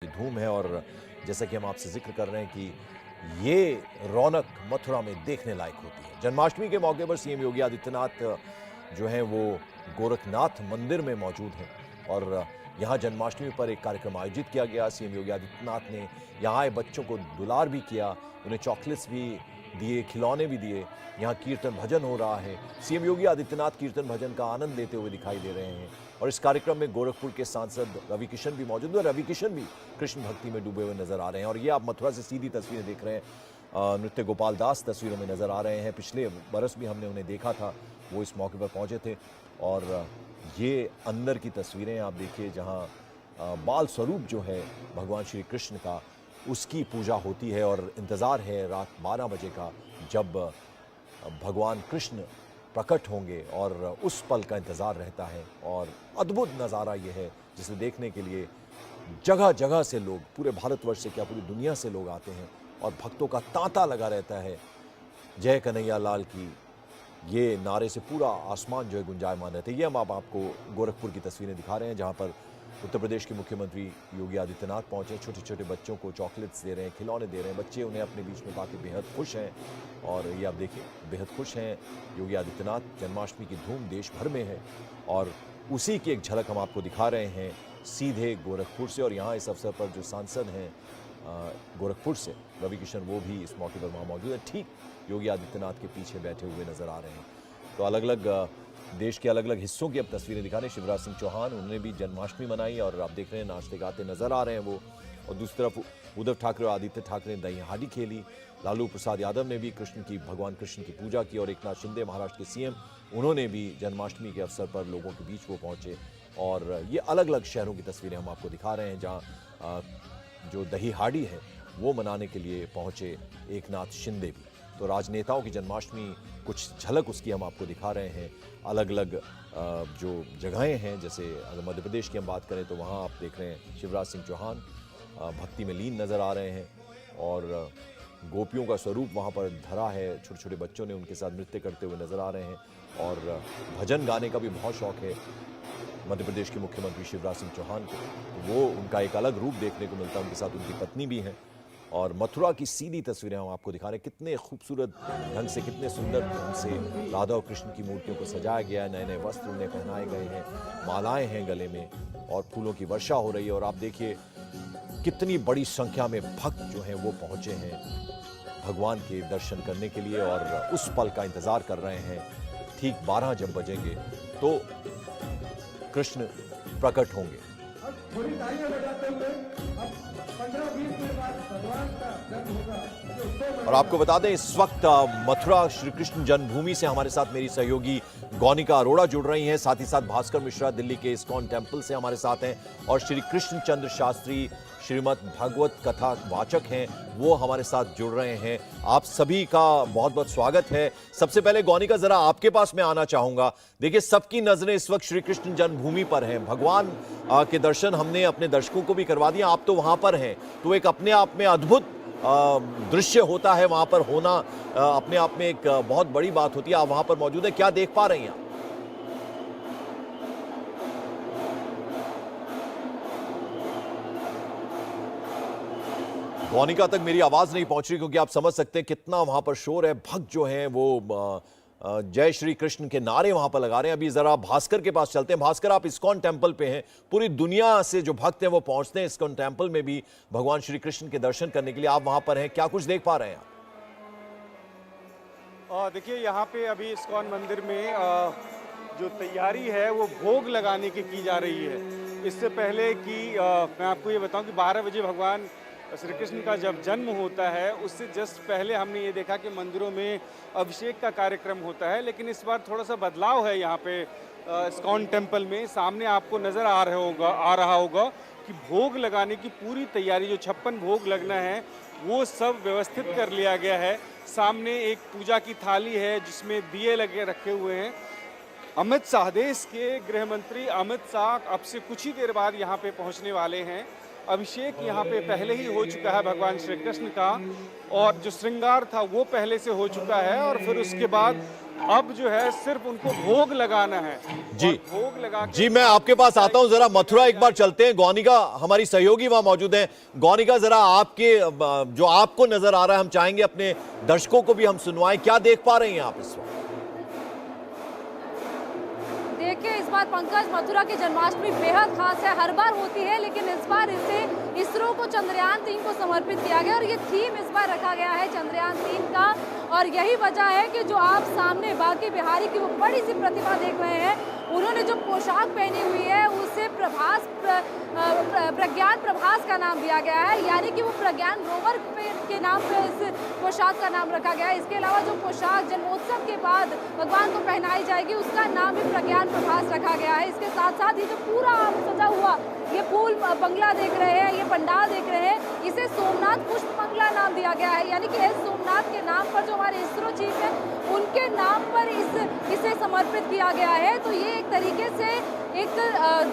धूम है। और जैसा कि हम आपसे जिक्र कर रहे हैं कि ये रौनक मथुरा में देखने लायक होती है। जन्माष्टमी के मौके पर सीएम योगी आदित्यनाथ जो हैं वो गोरखनाथ मंदिर में मौजूद हैं और यहाँ जन्माष्टमी पर एक कार्यक्रम आयोजित किया गया। सीएम योगी आदित्यनाथ ने यहाँ आए बच्चों को दुलार भी किया, उन्हें चॉकलेट्स भी दिए, खिलौने भी दिए। यहाँ कीर्तन भजन हो रहा है। सीएम योगी आदित्यनाथ कीर्तन भजन का आनंद लेते हुए दिखाई दे रहे हैं और इस कार्यक्रम में गोरखपुर के सांसद रवि किशन भी मौजूद हैं। रवि किशन भी कृष्ण भक्ति में डूबे हुए नजर आ रहे हैं और ये आप मथुरा से सीधी तस्वीरें देख रहे हैं। नृत्य गोपाल दास तस्वीरों में नजर आ रहे हैं। पिछले बरस भी हमने उन्हें देखा था, वो इस मौके पर पहुंचे थे। और ये अंदर की तस्वीरें आप देखिए जहाँ बाल स्वरूप जो है भगवान श्री कृष्ण का, उसकी पूजा होती है और इंतज़ार है रात 12 बजे का, जब भगवान कृष्ण प्रकट होंगे और उस पल का इंतज़ार रहता है। और अद्भुत नज़ारा ये है जिसे देखने के लिए जगह जगह से लोग, पूरे भारतवर्ष से क्या पूरी दुनिया से लोग आते हैं और भक्तों का तांता लगा रहता है। जय कन्हैया लाल की ये नारे से पूरा आसमान जो है गुंजायमान रहते हैं। ये हम आपको गोरखपुर की तस्वीरें दिखा रहे हैं जहाँ पर उत्तर प्रदेश के मुख्यमंत्री योगी आदित्यनाथ पहुंचे, छोटे छोटे बच्चों को चॉकलेट्स दे रहे हैं, खिलौने दे रहे हैं। बच्चे उन्हें अपने बीच में पाके बेहद खुश हैं और ये आप देखिए बेहद खुश हैं। योगी आदित्यनाथ, जन्माष्टमी की धूम देश भर में है और उसी की एक झलक हम आपको दिखा रहे हैं सीधे गोरखपुर से। और यहाँ इस अवसर पर जो सांसद हैं गोरखपुर से रवि किशन, वो भी इस मौके पर वहाँ मौजूद है, ठीक योगी आदित्यनाथ के पीछे बैठे हुए नजर आ रहे हैं। तो अलग अलग देश के अलग अलग हिस्सों की अब तस्वीरें दिखा रहे हैं। शिवराज सिंह चौहान, उन्होंने भी जन्माष्टमी मनाई और आप देख रहे हैं नाचते गाते नजर आ रहे हैं वो। और दूसरी तरफ उद्धव ठाकरे और आदित्य ठाकरे ने दही हांडी खेली। लालू प्रसाद यादव ने भी भगवान कृष्ण की पूजा की और एकनाथ शिंदे महाराष्ट्र के सीएम, उन्होंने भी जन्माष्टमी के अवसर पर लोगों के बीच वो पहुंचे। और ये अलग अलग शहरों की तस्वीरें हम आपको दिखा रहे हैं जहाँ जो दही हांडी है वो मनाने के लिए पहुंचे एकनाथ शिंदे भी। तो राजनेताओं की जन्माष्टमी, कुछ झलक उसकी हम आपको दिखा रहे हैं। अलग अलग जो जगहें हैं, जैसे अगर मध्य प्रदेश की हम बात करें तो वहाँ आप देख रहे हैं शिवराज सिंह चौहान भक्ति में लीन नज़र आ रहे हैं और गोपियों का स्वरूप वहाँ पर धरा है। छोटे छोटे बच्चों ने उनके साथ नृत्य करते हुए नज़र आ रहे हैं और भजन गाने का भी बहुत शौक है मध्य प्रदेश के मुख्यमंत्री शिवराज सिंह चौहान को। तो वो उनका एक अलग रूप देखने को मिलता है। उनके साथ उनकी पत्नी भी हैं। और मथुरा की सीधी तस्वीरें हम आपको दिखा रहे हैं। कितने खूबसूरत ढंग से, कितने सुंदर ढंग से राधा और कृष्ण की मूर्तियों को सजाया गया है। नए नए वस्त्र उन्हें पहनाए गए हैं, मालाएं हैं गले में और फूलों की वर्षा हो रही है। और आप देखिए कितनी बड़ी संख्या में भक्त जो हैं वो पहुंचे हैं भगवान के दर्शन करने के लिए और उस पल का इंतजार कर रहे हैं। ठीक 12 जब बजेंगे तो कृष्ण प्रकट होंगे। और आपको बता दें इस वक्त मथुरा श्री कृष्ण जन्मभूमि से हमारे साथ मेरी सहयोगी गौनिका अरोड़ा जुड़ रही हैं। साथ ही साथ भास्कर मिश्रा दिल्ली के इस्कॉन टेम्पल से हमारे साथ हैं और श्री कृष्ण चंद्र शास्त्री श्रीमद् भागवत कथा वाचक हैं, वो हमारे साथ जुड़ रहे हैं। आप सभी का बहुत बहुत स्वागत है। सबसे पहले गौनिका, जरा आपके पास मैं आना चाहूंगा। देखिए सबकी नजरें इस वक्त श्री कृष्ण जन्मभूमि पर हैं। भगवान के दर्शन हमने अपने दर्शकों को भी करवा दिया, आप तो वहां पर हैं, तो एक अपने आप में अद्भुत दृश्य होता है वहां पर होना, अपने आप में एक बहुत बड़ी बात होती है। आप वहां पर मौजूद है, क्या देख पा रही हैं आप? गौनिका तक मेरी आवाज नहीं पहुंच रही क्योंकि आप समझ सकते हैं कितना वहां पर शोर है। भक्त जो हैं वो जय श्री कृष्ण के नारे वहां पर लगा रहे हैं। अभी जरा भास्कर के पास चलते हैं। भास्कर, आप इस्कॉन टेम्पल पे हैं, पूरी दुनिया से जो भक्त हैं वो पहुंचते हैं इस्कॉन टेम्पल में भी भगवान श्री कृष्ण के दर्शन करने के लिए। आप वहां पर हैं, क्या कुछ देख पा रहे हैं आप? देखिए यहाँ पे अभी इस्कॉन मंदिर में जो तैयारी है वो भोग लगाने की जा रही है। इससे पहले कि मैं आपको ये बताऊं कि 12 बजे भगवान श्री कृष्ण का जब जन्म होता है उससे जस्ट पहले हमने ये देखा कि मंदिरों में अभिषेक का कार्यक्रम होता है। लेकिन इस बार थोड़ा सा बदलाव है यहाँ पे इस्कॉन टेम्पल में। सामने आपको नज़र आ रहा होगा कि भोग लगाने की पूरी तैयारी, जो 56 भोग लगना है वो सब व्यवस्थित कर लिया गया है। सामने एक पूजा की थाली है जिसमें दिए लगे रखे हुए हैं। अमित शाह, देश के गृह मंत्री अमित शाह अब से कुछ ही देर बाद यहाँ पे पहुँचने वाले हैं। अभिषेक यहाँ पे पहले ही हो चुका है भगवान श्री कृष्ण का और जो श्रृंगार था वो पहले से हो चुका है और फिर उसके बाद अब जो है सिर्फ उनको भोग लगाना है। जी। और भोग लगा के जी, मैं आपके पास आता हूं, जरा मथुरा एक बार चलते हैं। गौनिका हमारी सहयोगी वहां मौजूद हैं। गौनिका, जरा आपके जो आपको नजर आ रहा है, हम चाहेंगे अपने दर्शकों को भी हम सुनवाएं। क्या देख पा रहे हैं आप इस वक्त? देखिए, इस बार पंकज, मथुरा की जन्माष्टमी बेहद खास है। हर बार होती है, लेकिन इस बार इसे इसरो को चंद्रयान 3 को समर्पित किया गया और ये थीम इस बार रखा गया है चंद्रयान 3 का। और यही वजह है कि जो आप सामने बांके बिहारी की वो बड़ी सी प्रतिमा देख रहे हैं, उन्होंने जो पोशाक पहनी हुई है उसे प्रज्ञान प्रभास का नाम दिया गया है, यानी कि वो प्रज्ञान रोवर के नाम पे इस पोशाक का नाम रखा गया है। इसके अलावा जो पोशाक जन्मोत्सव के बाद भगवान को पहनाई जाएगी उसका नाम भी प्रज्ञान प्रभास रखा गया है। इसके साथ साथ ये जो पूरा सजा हुआ ये फूल बंगला देख रहे हैं, ये पंडाल देख रहे हैं, इसे सोमनाथ पुष्प बंगला नाम दिया गया है, यानी कि एस सोमनाथ के नाम पर जो हमारे इसरो चीफ है उनके नाम पर इसे समर्पित किया गया है। तो ये एक तरीके से एक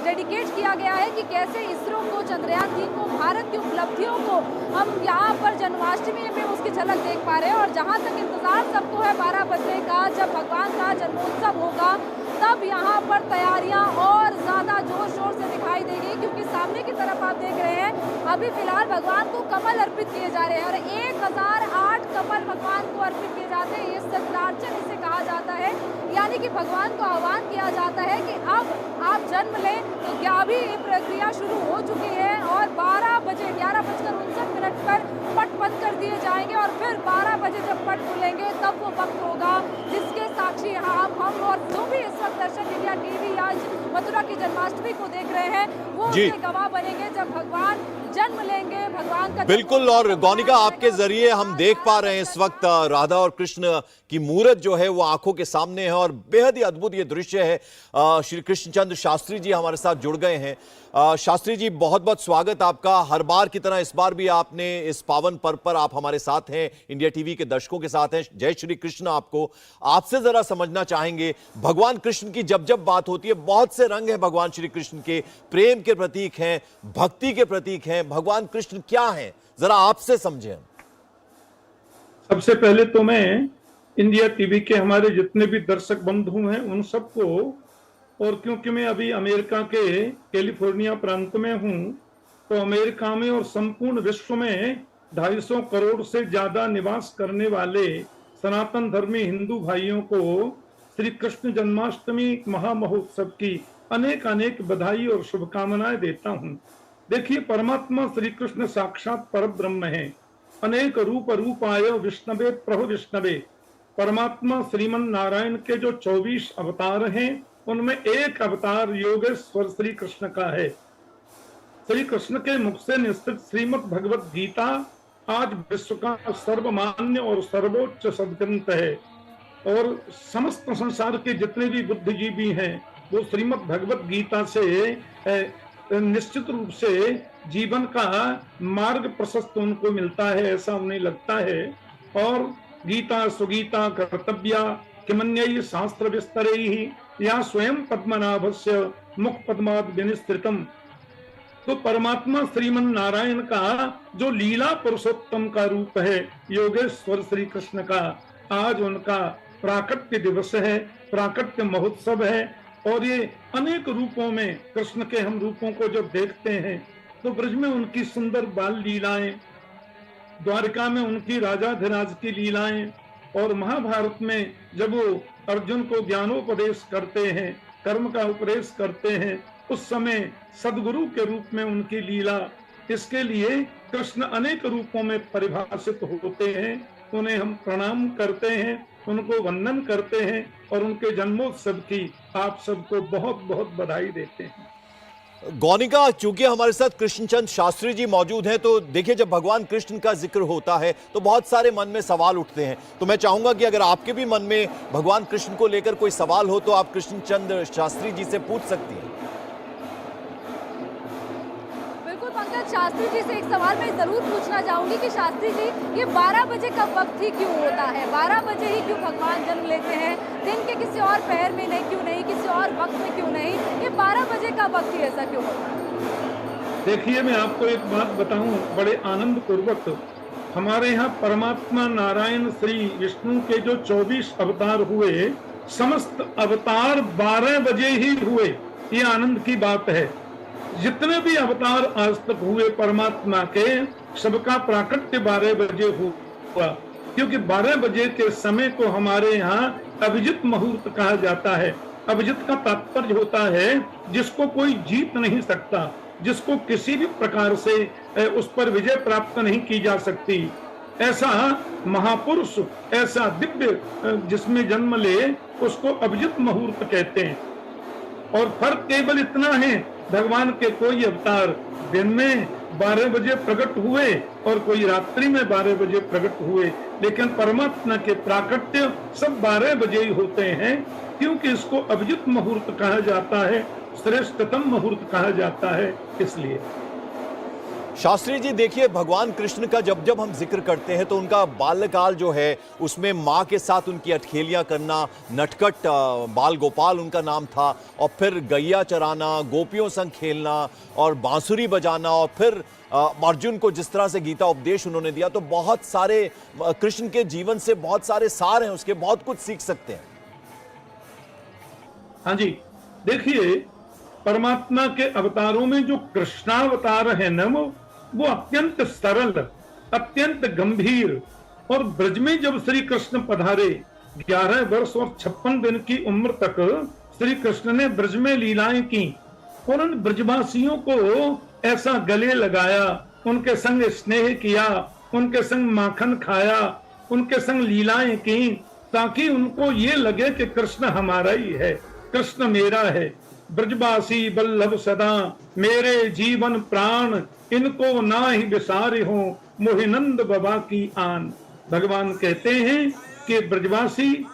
डेडिकेट किया गया है कि कैसे इसरो को चंद्रयान 3 को भारत की उपलब्धियों को हम यहाँ पर जन्माष्टमी में उसकी झलक देख पा रहे हैं। और जहाँ तक इंतजार सबको है 12 बजे का, जब भगवान का जन्मोत्सव होगा तब यहाँ पर तैयारियां और ज़्यादा जोर शोर से दिखाई देगी, क्योंकि सामने की तरफ आप देख रहे हैं अभी फिलहाल भगवान को कमल अर्पित किए जा रहे हैं और 1008 कमल भगवान को अर्पित किए जाते हैं। ये सत्यार्चन इसे कहा जाता है, यानी कि भगवान को आह्वान किया जाता है कि अब आप जन्म लें। तो क्या अभी ये प्रक्रिया शुरू हो चुकी है और 12 बजे 11:59 पर पट बंद कर दिए जाएंगे और फिर 12 बजे जब पट खुलेंगे तब वो वक्त होगा जिसके साक्षी यहाँ हम और जो भी इस वक्त दर्शक इंडिया टीवी आज मथुरा की जन्माष्टमी को देख रहे हैं वो उसके गवाह बनेंगे जब भगवान जन्म लेंगे। भगवान का बिल्कुल। और गौनिका, आपके जरिए हम देख पा रहे हैं इस वक्त राधा और कृष्ण की मूर्त जो है वो आंखों के सामने है और बेहद ही अद्भुत ये दृश्य है। श्री कृष्णचंद्र शास्त्री जी हमारे साथ जुड़ गए हैं। शास्त्री जी, बहुत बहुत स्वागत आपका। हर बार की तरह इस बार भी आपने इस पावन पर्व पर आप हमारे साथ हैं, इंडिया टीवी के दर्शकों के साथ हैं। जय श्री कृष्ण। आपको आपसे जरा समझना चाहेंगे, भगवान कृष्ण की जब जब बात होती है, बहुत से रंग हैं भगवान श्री कृष्ण के, प्रेम के प्रतीक हैं, भक्ति के प्रतीक हैं। भगवान कृष्ण क्या हैं, जरा आपसे समझें। सबसे पहले तो मैं इंडिया टीवी के हमारे जितने भी दर्शक बंधु हैं उन सबको, और क्योंकि मैं अभी अमेरिका के कैलिफोर्निया प्रांत में हूं, तो अमेरिका में और संपूर्ण विश्व में 250 करोड़ से ज्यादा निवास करने वाले सनातन धर्मी हिंदू भाइयों को श्री कृष्ण जन्माष्टमी महामहोत्सव की अनेक अनेक बधाई और शुभकामनाएं देता हूं। देखिए, परमात्मा श्री कृष्ण साक्षात परब्रह्म है। अनेक रूप रूपाय विष्णवे प्रभु विष्णवे। परमात्मा श्रीमन नारायण के जो 24 अवतार हैं उनमें एक अवतार योगेश्वर श्री कृष्ण का है। श्री कृष्ण के मुख से निश्चित श्रीमद् भगवत गीता आज विश्व का सर्वमान्य और सर्वोच्च सदग्रंथ है, और समस्त संसार के जितने भी बुद्धिजीवी हैं वो श्रीमद् भगवत गीता से निश्चित रूप से जीवन का मार्ग प्रशस्त उनको मिलता है, ऐसा उन्हें लगता है। और गीता सुगीता कर्तव्या किमन्यैः शास्त्र विस्तरैः या स्वयं पद्मनाभस्य मुख पद्माद विनिस्तृतम। तो परमात्मा श्रीमन नारायण का जो लीला पुरुषोत्तम का रूप है योगेश्वर श्री कृष्ण का, आज उनका प्राकट्य दिवस है, प्राकट्य महोत्सव है। और ये अनेक रूपों में कृष्ण के हम रूपों को जब देखते हैं तो ब्रज में उनकी सुंदर बाल लीलाएं, द्वारका में उनकी राजाधिराज की लीलाएं, और महाभारत में जब वो अर्जुन को ज्ञानोपदेश करते हैं, कर्म का उपदेश करते हैं, उस समय सदगुरु के रूप में उनकी लीला। इसके लिए कृष्ण अनेक रूपों में परिभाषित होते हैं, उन्हें हम प्रणाम करते हैं, उनको वंदन करते हैं और उनके जन्मोत्सव की आप सबको बहुत बहुत बधाई देते हैं। गौनिका, चूंकि हमारे साथ कृष्णचंद्र शास्त्री जी मौजूद हैं, तो देखिए, जब भगवान कृष्ण का जिक्र होता है तो बहुत सारे मन में सवाल उठते हैं। तो मैं चाहूंगा कि अगर आपके भी मन में भगवान कृष्ण को लेकर कोई सवाल हो तो आप कृष्णचंद्र शास्त्री जी से पूछ सकती हैं। पंकज, शास्त्री जी से एक सवाल मैं जरूर पूछना चाहूंगी कि शास्त्री जी, ये 12 बजे का वक्त ही क्यों होता है? 12 बजे ही क्यों भगवान जन्म लेते हैं? दिन के किसी और पहर में नहीं, क्यों नहीं? किसी और वक्त में क्यों नहीं? ये 12 बजे का वक्त ही ऐसा क्यों होता है? देखिए, मैं आपको एक बात बताऊं बड़े आनंद पूर्वक। हमारे यहाँ परमात्मा नारायण श्री विष्णु के जो 24 अवतार हुए, समस्त अवतार 12 बजे ही हुए। ये आनंद की बात है। जितने भी अवतार आज तक हुए परमात्मा के, सबका प्राकट्य 12 बजे हुआ, क्योंकि 12 बजे के समय को हमारे यहाँ अभिजित मुहूर्त कहा जाता है। अभिजित का तात्पर्य होता है जिसको कोई जीत नहीं सकता, जिसको किसी भी प्रकार से उस पर विजय प्राप्त नहीं की जा सकती। ऐसा महापुरुष, ऐसा दिव्य जिसमें जन्म ले, उसको अभिजित मुहूर्त कहते हैं। और फर्क केवल इतना है, भगवान के कोई अवतार दिन में 12 बजे प्रकट हुए और कोई रात्रि में 12 बजे प्रकट हुए, लेकिन परमात्मा के प्राकट्य सब 12 बजे ही होते हैं, क्योंकि इसको अभिजित मुहूर्त कहा जाता है, श्रेष्ठतम मुहूर्त कहा जाता है। इसलिए शास्त्री जी देखिए, भगवान कृष्ण का जब जब हम जिक्र करते हैं तो उनका बाल्यकाल जो है उसमें माँ के साथ उनकी अठखेलियाँ करना, नटखट बाल गोपाल उनका नाम था, और फिर गैया चराना, गोपियों संग खेलना और बांसुरी बजाना, और फिर अर्जुन को जिस तरह से गीता उपदेश उन्होंने दिया, तो बहुत सारे कृष्ण के जीवन से बहुत सारे सार हैं, उसके बहुत कुछ सीख सकते हैं। हाँ जी, देखिए परमात्मा के अवतारों में जो कृष्णावतार है न, वो अत्यंत सरल, अत्यंत गंभीर। और ब्रज में जब श्री कृष्ण पधारे, 11 वर्ष और 56 दिन की उम्र तक श्री कृष्ण ने ब्रज में लीलाएं की, और उन ब्रजवासियों को ऐसा गले लगाया, उनके संग स्नेह किया, उनके संग माखन खाया, उनके संग लीलाएं की, ताकि उनको ये लगे कि कृष्ण हमारा ही है, कृष्ण मेरा है। ब्रजवासी बल्लभ सदा मेरे जीवन प्राण, इनको ना ही विसारे हो मोहिनंद बाबा की आन। भगवान कहते हैं कि ब्रजवासी,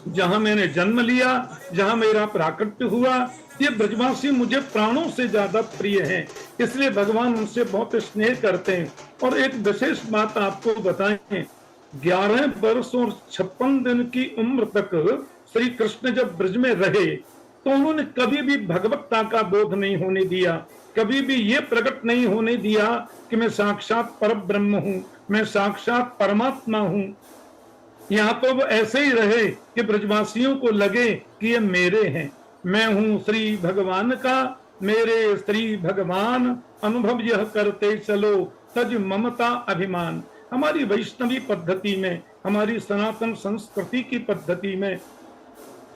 जहां मैंने जन्म लिया, जहां मेरा प्राकट्य हुआ, ये ब्रजवासी मुझे प्राणों से ज्यादा प्रिय हैं, इसलिए भगवान उनसे बहुत स्नेह करते हैं। और एक विशेष बात आपको बताएं, 11 वर्ष और 56 दिन की उम्र तक श्री कृष्ण जब ब्रज में रहे, तो उन्होंने कभी भी भगवत्ता का बोध नहीं होने दिया, कभी भी ये प्रकट नहीं होने दिया कि मैं साक्षात परब्रह्म हूँ, मैं साक्षात परमात्मा हूँ। यहाँ तो वो ऐसे ही रहे कि ब्रजवासियों को लगे कि ये मेरे हैं, मैं हूँ श्री भगवान का, मेरे श्री भगवान, अनुभव यह करते चलो तज ममता अभिमान। हमारी वैष्णवी पद्धति में, हमारी सनातन संस्कृति की पद्धति में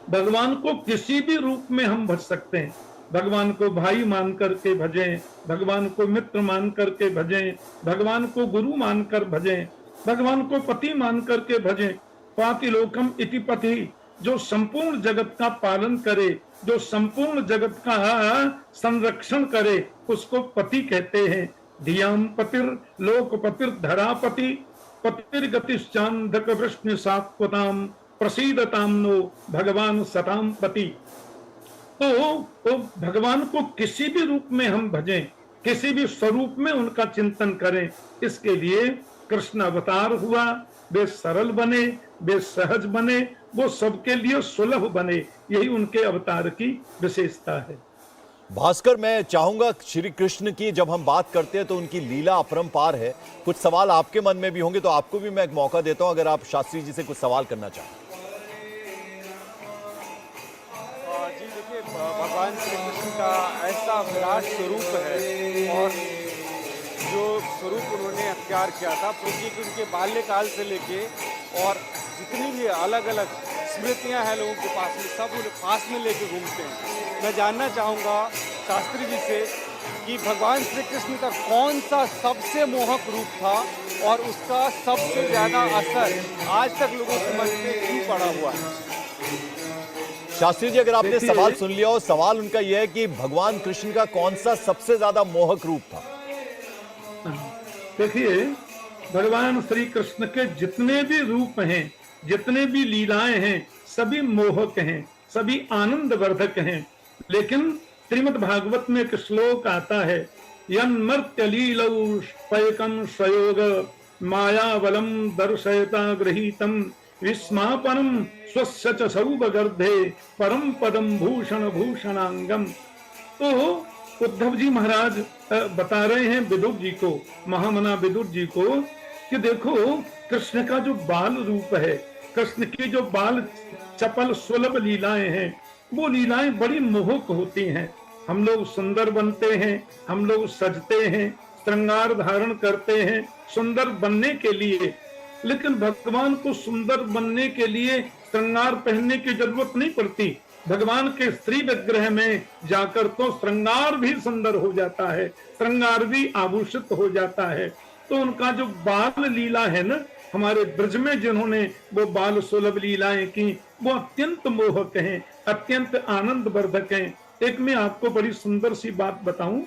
भगवान को किसी भी रूप में हम भज सकते हैं। भगवान को भाई मान करके भजें, भगवान को मित्र मान करके भजें, भगवान को गुरु मानकर भजें, भगवान को पति मान करके भजें। पातिलोकम इति पति, जो संपूर्ण जगत का पालन करे, जो संपूर्ण जगत का संरक्षण करे, उसको पति कहते हैं। धियाम पतिर लोकपतिर धरापति, पतिर्गतिश्चान्धक वृष्णि सात्वताम, प्रसीदताम नो भगवान सताम पति। तो भगवान को किसी भी रूप में हम भजें, किसी भी स्वरूप में उनका चिंतन करें। इसके लिए कृष्ण अवतार हुआ, वे सरल बने, वे सहज बने, वो सबके लिए सुलभ बने। यही उनके अवतार की विशेषता है। भास्कर, मैं चाहूंगा श्री कृष्ण की जब हम बात करते हैं तो उनकी लीला अपरंपार है। कुछ सवाल आपके मन में भी होंगे, तो आपको भी मैं एक मौका देता हूं, अगर आप शास्त्री जी से कुछ सवाल करना चाहें। जी देखिए, भगवान श्री कृष्ण का ऐसा विराट स्वरूप है, और जो स्वरूप उन्होंने अख्तियार किया था, पूछिए कि उनके बाल्यकाल से लेके और जितनी भी अलग अलग स्मृतियां हैं लोगों के पास में, सब उन्हें पास में लेके घूमते हैं। मैं जानना चाहूँगा शास्त्री जी से कि भगवान श्री कृष्ण का कौन सा सबसे मोहक रूप था, और उसका सबसे ज़्यादा असर आज तक लोगों के मन में क्यों पड़ा हुआ है। शास्त्री जी, अगर आपने सवाल सुन लिया हो, सवाल उनका यह है कि भगवान कृष्ण का कौन सा सबसे ज्यादा मोहक रूप था। देखिए, भगवान श्री कृष्ण के जितने भी रूप हैं, जितने भी लीलाएं हैं, सभी मोहक हैं, सभी आनंद वर्धक हैं। लेकिन श्रीमद् भागवत में एक श्लोक आता है, यन्मर्त्य लीलौ पैकं स्वयोग मायावलम दर्शयता गृहीतम विस्मापनम स्वस्य च सौभगर्धे परम पदम भूषण भूषणांगम। तो उद्धव जी महाराज बता रहे हैं विदुर जी को, महामना विदुर जी को, कि कि देखो कृष्ण का जो बाल रूप है, कृष्ण की जो बाल चपल सुलभ लीलाएं हैं, वो लीलाएं बड़ी मोहक होती हैं। हम लोग सुंदर बनते हैं, हम लोग सजते हैं, श्रृंगार धारण करते हैं सुंदर बनने के लिए, लेकिन भगवान को सुंदर बनने के लिए श्रृंगार पहनने की जरूरत नहीं पड़ती। भगवान के स्त्री विग्रह में जाकर तो श्रृंगार भी सुंदर हो जाता है, श्रृंगार भी आभूषित हो जाता है। तो उनका जो बाल लीला है ना, हमारे ब्रज में जिन्होंने वो बाल सुलभ लीलाएं की, वो अत्यंत मोहक हैं, अत्यंत आनंद वर्धक हैं। एक मैं आपको बड़ी सुंदर सी बात बताऊं,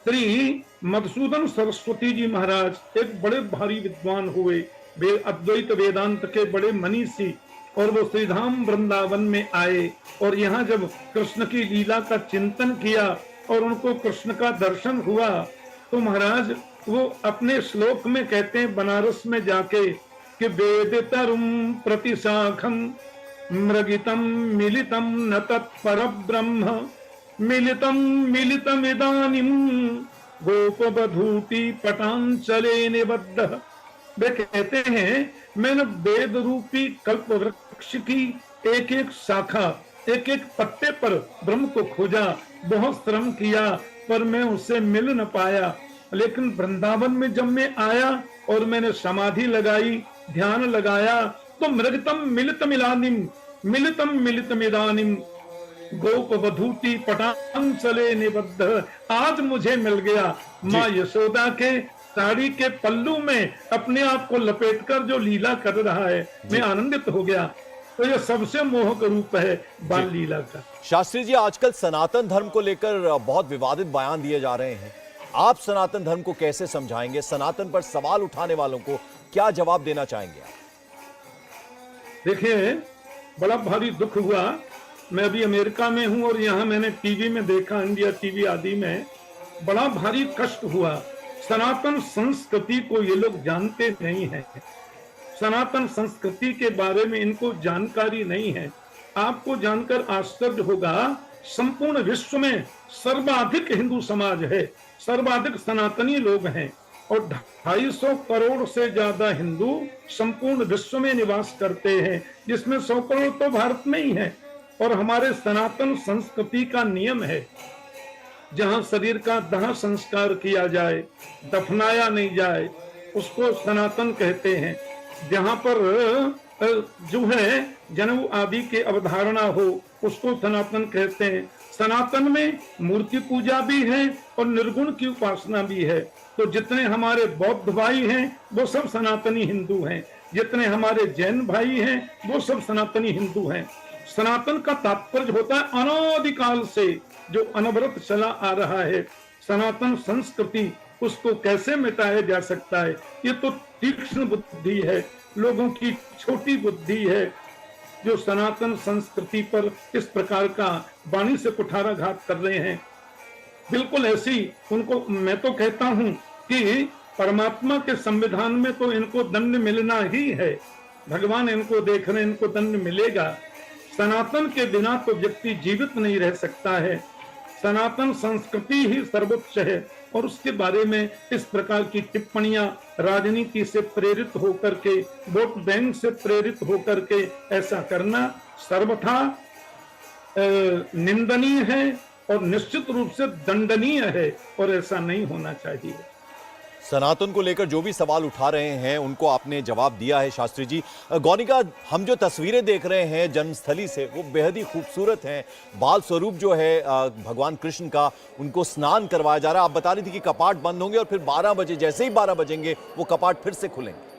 श्री मधुसूदन सरस्वती जी महाराज एक बड़े भारी विद्वान हुए, वे अद्वैत वेदांत के बड़े मनीषी, और वो श्रीधाम वृंदावन में आए और यहाँ जब कृष्ण की लीला का चिंतन किया और उनको कृष्ण का दर्शन हुआ, तो महाराज वो अपने श्लोक में कहते हैं बनारस में जाके कि वेदितरुम प्रतिशाखम मृगितम मिलितम न तत्पर ब्रह्म मिलितम मिलितम इदानीम गोपबधूति पटांचले निबद्ध। वे कहते हैं मैंने वेद रूपी कल्प वृक्ष की एक एक शाखा, एक एक पत्ते पर ब्रह्म को खोजा, बहुत श्रम किया, पर मैं उससे मिल न पाया। लेकिन वृंदावन में जब मैं आया और मैंने समाधि लगाई, ध्यान लगाया, तो मृगतम मिलितम इदानीम मिलितम मिलितम इदानीम गोपवधूति पटांचले निबद्ध। आज मुझे मिल गया माँ यशोदा के साड़ी के पल्लू में अपने आप को लपेटकर जो लीला कर रहा है, मैं आनंदित हो गया। तो ये सबसे मोहक रूप है बाल लीला का। शास्त्री जी, आजकल सनातन धर्म को लेकर बहुत विवादित बयान दिए जा रहे हैं, आप सनातन धर्म को कैसे समझाएंगे? सनातन पर सवाल उठाने वालों को क्या जवाब देना चाहेंगे आप? देखिए, बड़ा भारी दुख हुआ, मैं अभी अमेरिका में हूं और यहाँ मैंने टीवी में देखा, इंडिया टीवी आदि में, बड़ा भारी कष्ट हुआ। सनातन संस्कृति को ये लोग जानते नहीं हैं, सनातन संस्कृति के बारे में इनको जानकारी नहीं है। आपको जानकर आश्चर्य होगा, संपूर्ण विश्व में सर्वाधिक हिंदू समाज है, सर्वाधिक सनातनी लोग हैं और 250 करोड़ से ज्यादा हिंदू संपूर्ण विश्व में निवास करते हैं, जिसमें 100 करोड़ तो भारत में ही है। और हमारे सनातन संस्कृति का नियम है, जहां शरीर का दाह संस्कार किया जाए, दफनाया नहीं जाए, उसको सनातन कहते हैं। जहां पर जो है जनेऊ आदि के अवधारणा हो, उसको सनातन कहते हैं। सनातन में मूर्ति पूजा भी है और निर्गुण की उपासना भी है। तो जितने हमारे बौद्ध भाई हैं वो सब सनातनी हिंदू हैं, जितने हमारे जैन भाई हैं वो सब सनातनी हिंदू हैं। सनातन का तात्पर्य होता है अनादिकाल से जो अनवरत चला आ रहा है सनातन संस्कृति, उसको कैसे मिटाया जा सकता है? ये तो तीक्ष्ण बुद्धि है, लोगों की छोटी बुद्धि है जो सनातन संस्कृति पर इस प्रकार का वाणी से कुठाराघात कर रहे हैं। बिल्कुल ऐसी उनको मैं तो कहता हूं कि परमात्मा के संविधान में तो इनको दंड मिलना ही है, भगवान इनको देख रहे, इनको दंड मिलेगा। सनातन के बिना तो व्यक्ति जीवित नहीं रह सकता है, सनातन संस्कृति ही सर्वोच्च है। और उसके बारे में इस प्रकार की टिप्पणियां राजनीति से प्रेरित होकर के, वोट बैंक से प्रेरित होकर के ऐसा करना सर्वथा निंदनीय है और निश्चित रूप से दंडनीय है और ऐसा नहीं होना चाहिए। सनातन को लेकर जो भी सवाल उठा रहे हैं उनको आपने जवाब दिया है शास्त्री जी। गौनिका, हम जो तस्वीरें देख रहे हैं जन्मस्थली से वो बेहद ही खूबसूरत हैं। बाल स्वरूप जो है भगवान कृष्ण का, उनको स्नान करवाया जा रहा है। आप बता रही थी कि कपाट बंद होंगे और फिर 12 बजे, जैसे ही 12 बजेंगे वो कपाट फिर से खुलेंगे।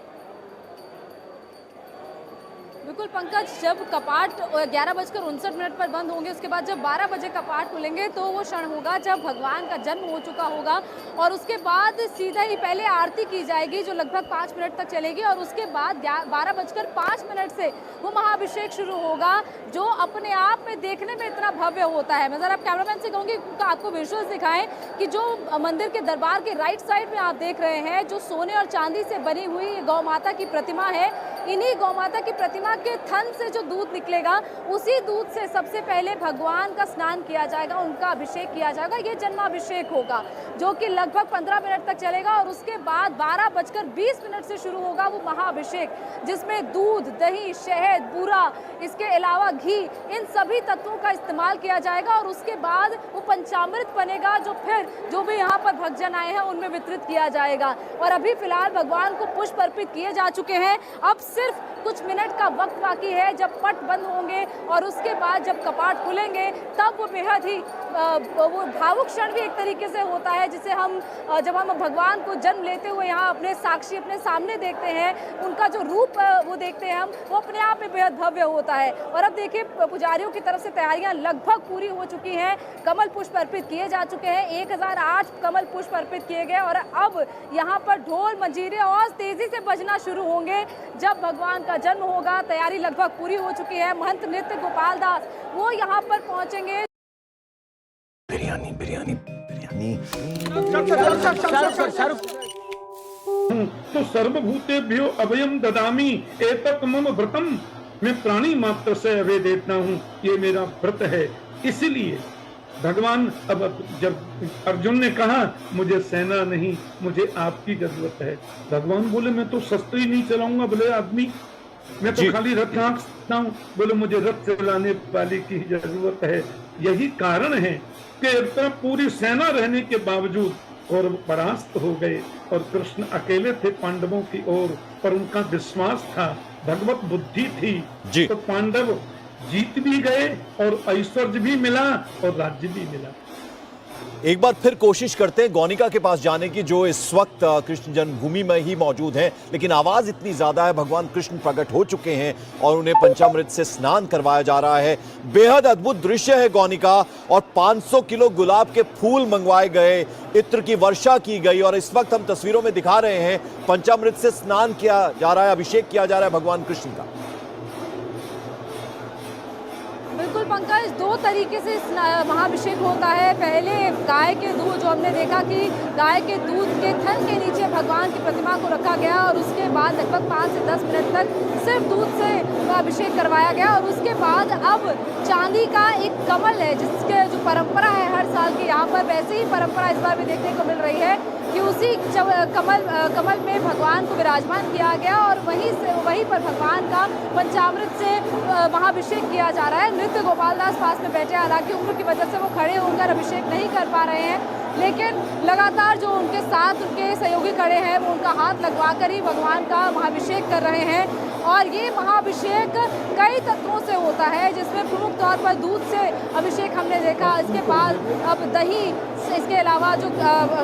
बिल्कुल पंकज, जब कपाट 11:59 पर बंद होंगे, उसके बाद जब 12 बजे कपाट खुलेंगे तो वो क्षण होगा जब भगवान का जन्म हो चुका होगा और उसके बाद सीधा ही पहले आरती की जाएगी जो लगभग 5 मिनट तक चलेगी और उसके बाद 12:05 से वो महाअभिषेक शुरू होगा जो अपने आप में देखने में इतना भव्य होता है। मैं जरा कैमरामैन से कहूँगी आपको विजुअल्स दिखाएं कि जो मंदिर के दरबार के राइट साइड में आप देख रहे हैं, जो सोने और चांदी से बनी हुई गौ माता की प्रतिमा है, इन्हीं गौ माता की प्रतिमा के थन से जो दूध निकलेगा उसी दूध से सबसे पहले भगवान का स्नान किया जाएगा, उनका अभिषेक किया जाएगा। ये जन्माभिषेक होगा जो कि लगभग 15 मिनट तक चलेगा और उसके बाद 12:20 से शुरू होगा वो महाअभिषेक, जिसमें दूध, दही, शहद, बूरा, इसके अलावा घी, इन सभी तत्वों का इस्तेमाल किया जाएगा और उसके बाद वो पंचामृत बनेगा जो फिर जो भी यहाँ पर भक्तजन आए हैं उनमें वितरित किया जाएगा। और अभी फिलहाल भगवान को पुष्प अर्पित किए जा चुके हैं। अब सिर्फ कुछ मिनट का वक्त बाकी है जब पट बंद होंगे और उसके बाद जब कपाट खुलेंगे तब वो बेहद ही वो भावुक क्षण भी एक तरीके से होता है, जिसे हम जब हम भगवान को जन्म लेते हुए यहाँ अपने साक्षी अपने सामने देखते हैं, उनका जो रूप वो देखते हैं हम, वो अपने आप में बेहद भव्य होता है। और अब देखिए पुजारियों की तरफ से तैयारियां लगभग पूरी हो चुकी हैं, कमल पुष्प अर्पित किए जा चुके हैं, 1008 कमल पुष्प अर्पित किए गए और अब यहाँ पर ढोल मंजीरे और तेजी से बजना शुरू होंगे जब भगवान का जन्म होगा। तैयारी लगभग पूरी हो चुकी है। महंत नृत्य गोपाल दास वो यहाँ पर पहुंचेंगे। बिरयानी बिरयानी बिरयानी तो सर्वभूतेभ्यो अभयम ददामी एतत् मम व्रतम, मैं प्राणी मात्र से अभय देता हूँ, ये मेरा व्रत है। इसलिए भगवान अब जब अर्जुन ने कहा मुझे सेना नहीं, मुझे आपकी जरूरत है, भगवान बोले मैं तो शस्त्र ही नहीं चलाऊंगा, बोले आदमी मैं तो खाली रथ हाँकता हूँ, बोले मुझे रथ चलाने वाले की जरूरत है। यही कारण है कि इतना पूरी सेना रहने के बावजूद और परास्त हो गए और कृष्ण अकेले थे पांडवों की ओर, पर उनका विश्वास था, भगवत बुद्धि थी, तो पांडव जीत भी गए और ऐश्वर्य भी मिला और राज्य भी मिला। एक बार फिर कोशिश करते हैं गौनिका के पास जाने की, जो इस वक्त कृष्ण जन्मभूमि में ही मौजूद हैं, लेकिन आवाज इतनी ज्यादा है, भगवान कृष्ण प्रकट हो चुके हैं और उन्हें पंचामृत से स्नान करवाया जा रहा है। बेहद अद्भुत दृश्य है गौनिका, और 500 किलो गुलाब के फूल मंगवाए गए, इत्र की वर्षा की गई और इस वक्त हम तस्वीरों में दिखा रहे हैं पंचामृत से स्नान किया जा रहा है, अभिषेक किया जा रहा है भगवान कृष्ण का। बिल्कुल पंकज, दो तरीके से महाअभिषेक होता है। पहले गाय के दूध, जो हमने देखा कि गाय के दूध के थन के नीचे भगवान की प्रतिमा को रखा गया और उसके बाद लगभग 5 से 10 मिनट तक सिर्फ दूध से अभिषेक करवाया गया और उसके बाद अब चांदी का एक कमल है, जिसके जो परंपरा है हर साल की, यहाँ पर वैसे ही परंपरा इस बार भी देखने को मिल रही है कि उसी कमल में भगवान को विराजमान किया गया और वहीं पर भगवान का पंचामृत से महाअभिषेक किया जा रहा है। नृत्य गोपाल दास पास में बैठे, हालांकि उम्र की वजह से वो खड़े होकर अभिषेक नहीं कर पा रहे हैं, लेकिन लगातार जो उनके साथ उनके सहयोगी खड़े हैं वो उनका हाथ लगवा कर ही भगवान का महाअभिषेक कर रहे हैं। और ये महाअभिषेक कई तत्वों से होता है, जिसमें प्रमुख तौर पर दूध से अभिषेक हमने देखा, इसके बाद अब दही, इसके अलावा जो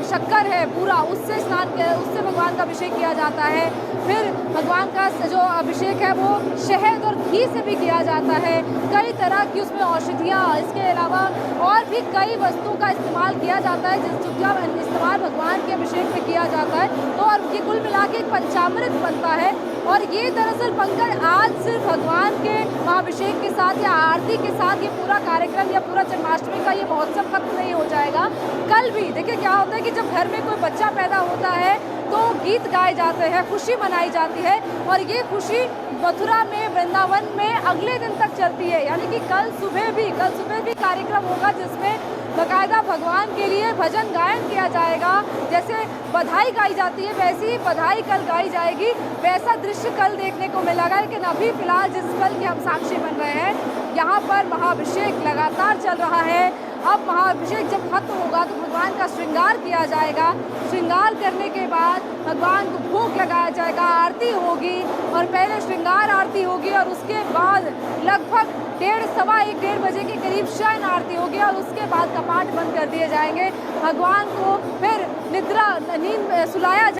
शक्कर है पूरा, उससे उससे भगवान का अभिषेक किया जाता है। फिर भगवान का जो अभिषेक है वो शहद और घी से भी किया जाता है, कई तरह की उसमें औषधियाँ, इसके अलावा और भी कई वस्तुओं का इस्तेमाल किया जाता है जिसका इस्तेमाल भगवान के अभिषेक में किया जाता है। तो और ये कुल मिला के एक पंचामृत बनता है। और ये दरअसल पंकज आज सिर्फ भगवान के महाअभिषेक के साथ या आरती के साथ ये पूरा कार्यक्रम या पूरा जन्माष्टमी का ये महोत्सव खत्म नहीं हो जाएगा। कल भी देखिए क्या होता है कि जब घर में कोई बच्चा पैदा होता है तो गीत गाए जाते हैं, खुशी मनाई जाती है और ये खुशी मथुरा में, वृंदावन में अगले दिन तक चलती है। यानी कि कल सुबह भी कार्यक्रम होगा जिसमें बाकायदा भगवान के लिए भजन गायन किया जाएगा। जैसे बधाई गाई जाती है वैसी ही बधाई कल गाई जाएगी, वैसा दृश्य कल देखने को मिलेगा। लेकिन अभी फिलहाल जिस पल के हम साक्षी बन रहे हैं, यहाँ पर महाअभिषेक लगातार चल रहा है। अब महाअभिषेक जब खत्म होगा तो भगवान का श्रृंगार किया जाएगा, श्रृंगार करने के बाद भगवान को भोग लगाया जाएगा, आरती होगी और पहले श्रृंगार आरती होगी और उसके बाद लगभग 1:15 बजे के करीब शयन आरती होगी और उसके बाद कपाट बंद कर दिए जाएंगे। भगवान को फिर नींद में सुलाया जाएगा।